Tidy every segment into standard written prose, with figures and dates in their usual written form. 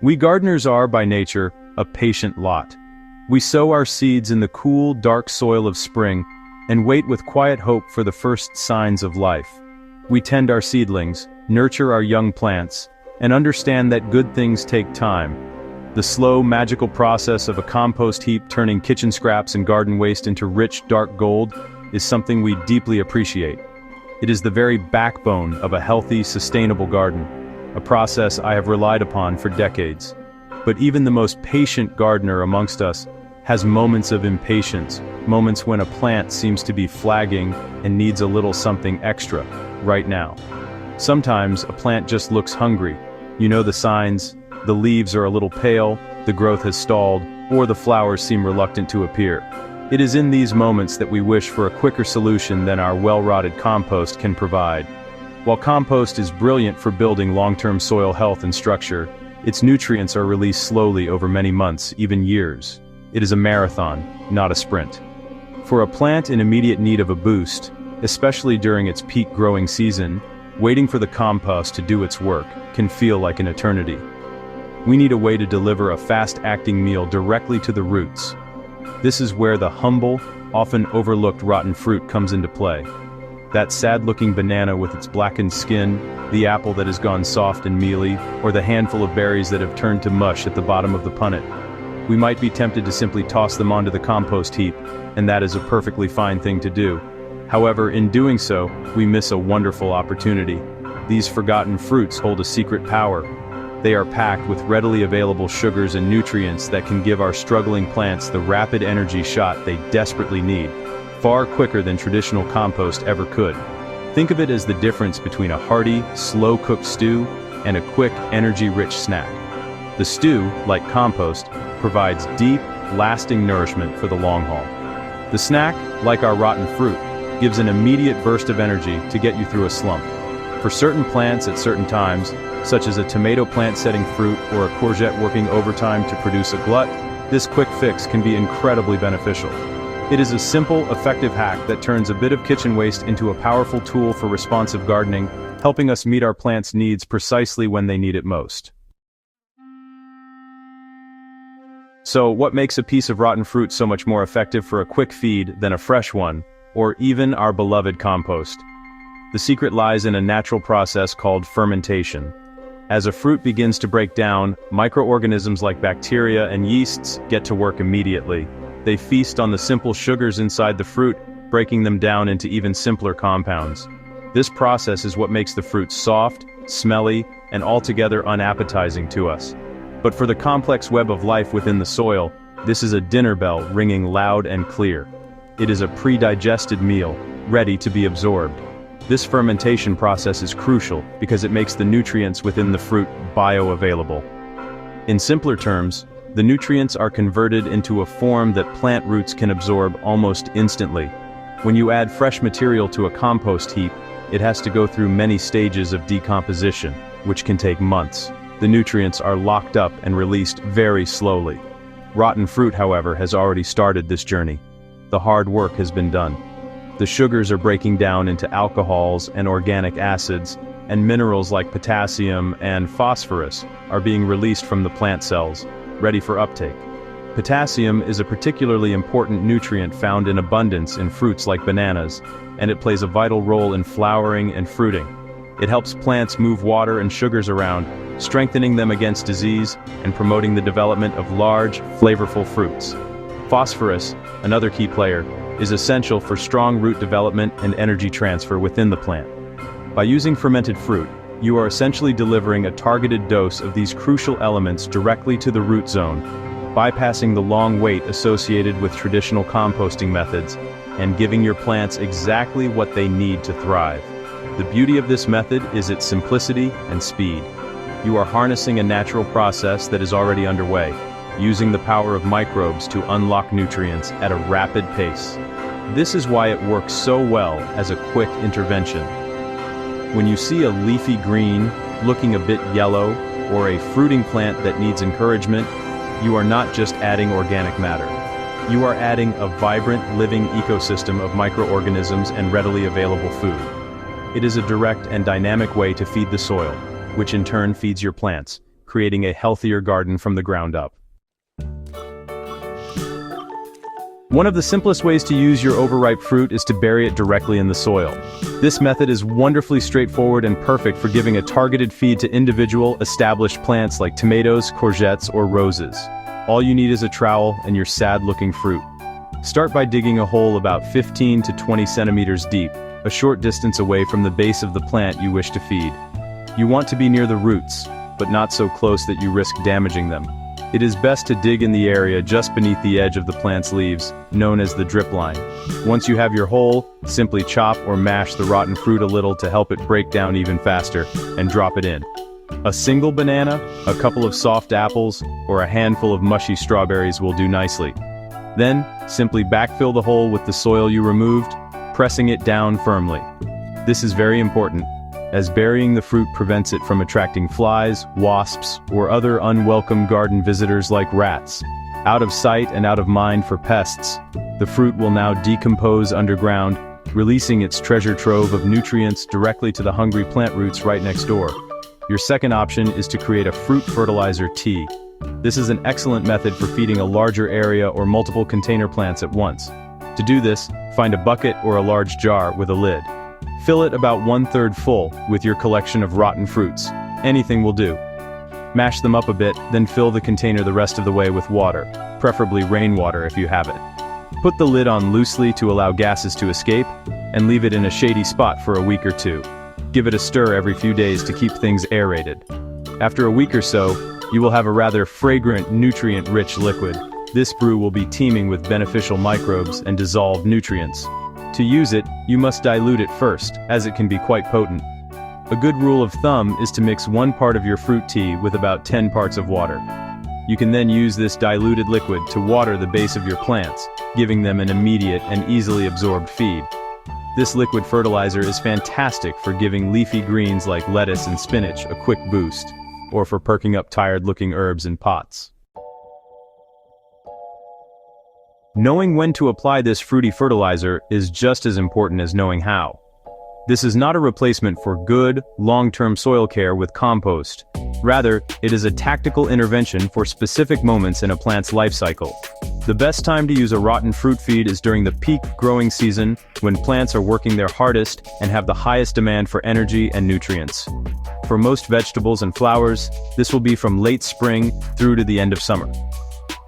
We gardeners are, by nature, a patient lot. We sow our seeds in the cool, dark soil of spring and wait with quiet hope for the first signs of life. We tend our seedlings, nurture our young plants, and understand that good things take time. The slow, magical process of a compost heap turning kitchen scraps and garden waste into rich, dark gold is something we deeply appreciate. It is the very backbone of a healthy, sustainable garden, a process I have relied upon for decades. But even the most patient gardener amongst us has moments of impatience, moments when a plant seems to be flagging and needs a little something extra, right now. Sometimes a plant just looks hungry. You know the signs: the leaves are a little pale, the growth has stalled, or the flowers seem reluctant to appear. It is in these moments that we wish for a quicker solution than our well-rotted compost can provide. While compost is brilliant for building long-term soil health and structure, its nutrients are released slowly over many months, even years. It is a marathon, not a sprint. For a plant in immediate need of a boost, especially during its peak growing season, waiting for the compost to do its work can feel like an eternity. We need a way to deliver a fast-acting meal directly to the roots. This is where the humble, often overlooked rotten fruit comes into play. That sad-looking banana with its blackened skin, the apple that has gone soft and mealy, or the handful of berries that have turned to mush at the bottom of the punnet. We might be tempted to simply toss them onto the compost heap, and that is a perfectly fine thing to do. However, in doing so, we miss a wonderful opportunity. These forgotten fruits hold a secret power. They are packed with readily available sugars and nutrients that can give our struggling plants the rapid energy shot they desperately need, far quicker than traditional compost ever could. Think of it as the difference between a hearty, slow-cooked stew and a quick, energy-rich snack. The stew, like compost, provides deep, lasting nourishment for the long haul. The snack, like our rotten fruit, gives an immediate burst of energy to get you through a slump. For certain plants at certain times, such as a tomato plant setting fruit or a courgette working overtime to produce a glut, this quick fix can be incredibly beneficial. It is a simple, effective hack that turns a bit of kitchen waste into a powerful tool for responsive gardening, helping us meet our plants' needs precisely when they need it most. So, what makes a piece of rotten fruit so much more effective for a quick feed than a fresh one, or even our beloved compost? The secret lies in a natural process called fermentation. As a fruit begins to break down, microorganisms like bacteria and yeasts get to work immediately. They feast on the simple sugars inside the fruit, breaking them down into even simpler compounds. This process is what makes the fruit soft, smelly, and altogether unappetizing to us. But for the complex web of life within the soil, this is a dinner bell ringing loud and clear. It is a pre-digested meal, ready to be absorbed. This fermentation process is crucial because it makes the nutrients within the fruit bioavailable. In simpler terms, the nutrients are converted into a form that plant roots can absorb almost instantly. When you add fresh material to a compost heap, it has to go through many stages of decomposition, which can take months. The nutrients are locked up and released very slowly. Rotten fruit, however, has already started this journey. The hard work has been done. The sugars are breaking down into alcohols and organic acids, and minerals like potassium and phosphorus are being released from the plant cells, ready for uptake. Potassium is a particularly important nutrient found in abundance in fruits like bananas, and it plays a vital role in flowering and fruiting. It helps plants move water and sugars around, strengthening them against disease and promoting the development of large, flavorful fruits. Phosphorus, another key player, is essential for strong root development and energy transfer within the plant. By using fermented fruit, you are essentially delivering a targeted dose of these crucial elements directly to the root zone, bypassing the long wait associated with traditional composting methods, and giving your plants exactly what they need to thrive. The beauty of this method is its simplicity and speed. You are harnessing a natural process that is already underway, using the power of microbes to unlock nutrients at a rapid pace. This is why it works so well as a quick intervention. When you see a leafy green, looking a bit yellow, or a fruiting plant that needs encouragement, you are not just adding organic matter. You are adding a vibrant, living ecosystem of microorganisms and readily available food. It is a direct and dynamic way to feed the soil, which in turn feeds your plants, creating a healthier garden from the ground up. One of the simplest ways to use your overripe fruit is to bury it directly in the soil. This method is wonderfully straightforward and perfect for giving a targeted feed to individual, established plants like tomatoes, courgettes, or roses. All you need is a trowel and your sad-looking fruit. Start by digging a hole about 15 to 20 centimeters deep, a short distance away from the base of the plant you wish to feed. You want to be near the roots, but not so close that you risk damaging them. It is best to dig in the area just beneath the edge of the plant's leaves, known as the drip line. Once you have your hole, simply chop or mash the rotten fruit a little to help it break down even faster, and drop it in. A single banana, a couple of soft apples, or a handful of mushy strawberries will do nicely. Then, simply backfill the hole with the soil you removed, pressing it down firmly. This is very important, as burying the fruit prevents it from attracting flies, wasps, or other unwelcome garden visitors like rats. Out of sight and out of mind for pests, the fruit will now decompose underground, releasing its treasure trove of nutrients directly to the hungry plant roots right next door. Your second option is to create a fruit fertilizer tea. This is an excellent method for feeding a larger area or multiple container plants at once. To do this, find a bucket or a large jar with a lid. Fill it about 1/3 full with your collection of rotten fruits. Anything will do. Mash them up a bit, then fill the container the rest of the way with water, preferably rainwater if you have it. Put the lid on loosely to allow gases to escape, and leave it in a shady spot for a week or two. Give it a stir every few days to keep things aerated. After a week or so, you will have a rather fragrant, nutrient-rich liquid. This brew will be teeming with beneficial microbes and dissolved nutrients. To use it, you must dilute it first, as it can be quite potent. A good rule of thumb is to mix 1 part of your fruit tea with about 10 parts of water. You can then use this diluted liquid to water the base of your plants, giving them an immediate and easily absorbed feed. This liquid fertilizer is fantastic for giving leafy greens like lettuce and spinach a quick boost, or for perking up tired-looking herbs in pots. Knowing when to apply this fruity fertilizer is just as important as knowing how. This is not a replacement for good, long-term soil care with compost. Rather, it is a tactical intervention for specific moments in a plant's life cycle. The best time to use a rotten fruit feed is during the peak growing season, when plants are working their hardest and have the highest demand for energy and nutrients. For most vegetables and flowers, this will be from late spring through to the end of summer.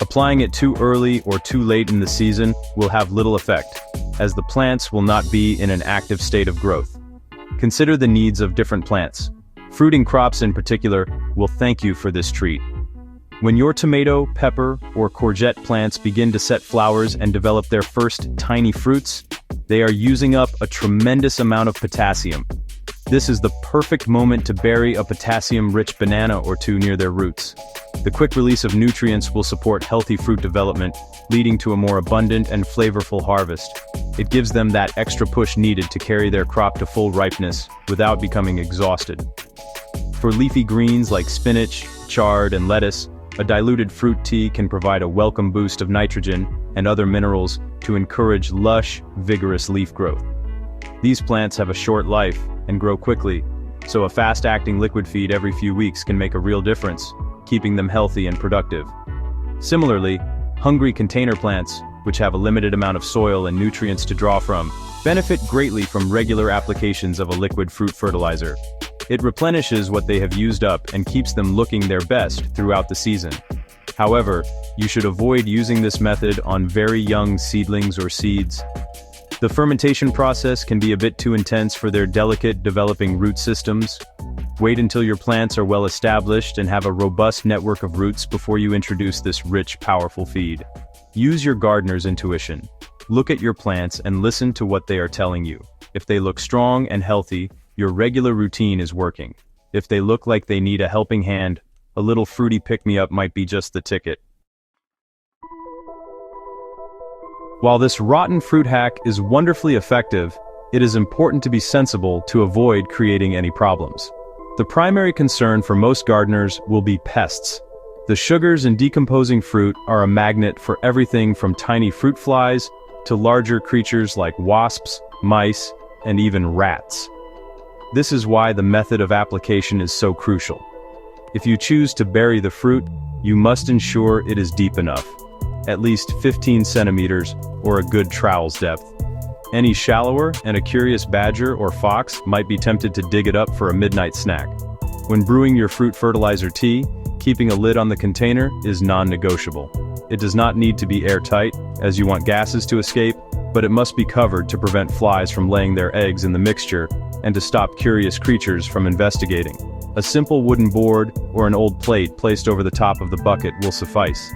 Applying it too early or too late in the season will have little effect, as the plants will not be in an active state of growth. Consider the needs of different plants. Fruiting crops in particular will thank you for this treat. When your tomato, pepper, or courgette plants begin to set flowers and develop their first tiny fruits, they are using up a tremendous amount of potassium. This is the perfect moment to bury a potassium-rich banana or two near their roots. The quick release of nutrients will support healthy fruit development, leading to a more abundant and flavorful harvest. It gives them that extra push needed to carry their crop to full ripeness without becoming exhausted. For leafy greens like spinach, chard, and lettuce, a diluted fruit tea can provide a welcome boost of nitrogen and other minerals to encourage lush, vigorous leaf growth. These plants have a short life and grow quickly, so a fast-acting liquid feed every few weeks can make a real difference, keeping them healthy and productive. Similarly, hungry container plants, which have a limited amount of soil and nutrients to draw from, benefit greatly from regular applications of a liquid fruit fertilizer. It replenishes what they have used up and keeps them looking their best throughout the season. However, you should avoid using this method on very young seedlings or seeds. The fermentation process can be a bit too intense for their delicate, developing root systems. Wait until your plants are well established and have a robust network of roots before you introduce this rich, powerful feed. Use your gardener's intuition. Look at your plants and listen to what they are telling you. If they look strong and healthy, your regular routine is working. If they look like they need a helping hand, a little fruity pick-me-up might be just the ticket. While this rotten fruit hack is wonderfully effective, it is important to be sensible to avoid creating any problems. The primary concern for most gardeners will be pests. The sugars in decomposing fruit are a magnet for everything from tiny fruit flies to larger creatures like wasps, mice, and even rats. This is why the method of application is so crucial. If you choose to bury the fruit, you must ensure it is deep enough, at least 15 centimeters or a good trowel's depth. Any shallower, and a curious badger or fox might be tempted to dig it up for a midnight snack. When brewing your fruit fertilizer tea, keeping a lid on the container is non-negotiable. It does not need to be airtight, as you want gases to escape, but it must be covered to prevent flies from laying their eggs in the mixture and to stop curious creatures from investigating. A simple wooden board or an old plate placed over the top of the bucket will suffice.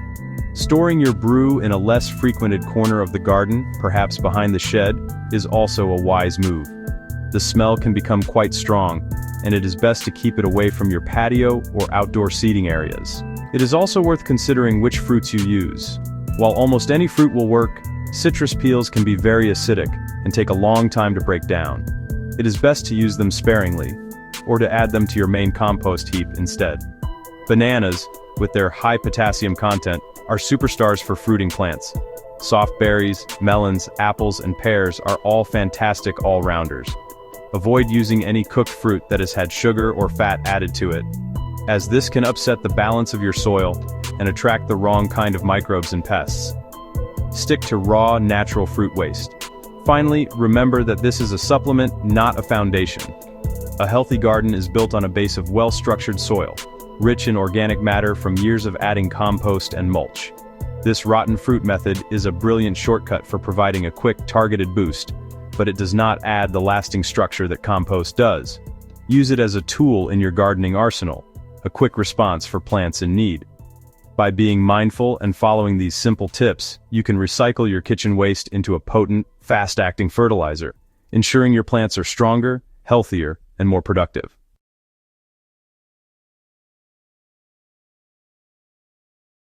Storing your brew in a less frequented corner of the garden, perhaps behind the shed, is also a wise move. The smell can become quite strong, and it is best to keep it away from your patio or outdoor seating areas. It is also worth considering which fruits you use. While almost any fruit will work, citrus peels can be very acidic and take a long time to break down. It is best to use them sparingly, or to add them to your main compost heap instead. Bananas, with their high potassium content, are superstars for fruiting plants. Soft berries, melons, apples, and pears are all fantastic all-rounders. Avoid using any cooked fruit that has had sugar or fat added to it, as this can upset the balance of your soil and attract the wrong kind of microbes and pests. Stick to raw, natural fruit waste. Finally, remember that this is a supplement, not a foundation. A healthy garden is built on a base of well-structured soil, rich in organic matter from years of adding compost and mulch. This rotten fruit method is a brilliant shortcut for providing a quick, targeted boost, but it does not add the lasting structure that compost does. Use it as a tool in your gardening arsenal, a quick response for plants in need. By being mindful and following these simple tips, you can recycle your kitchen waste into a potent, fast-acting fertilizer, ensuring your plants are stronger, healthier, and more productive.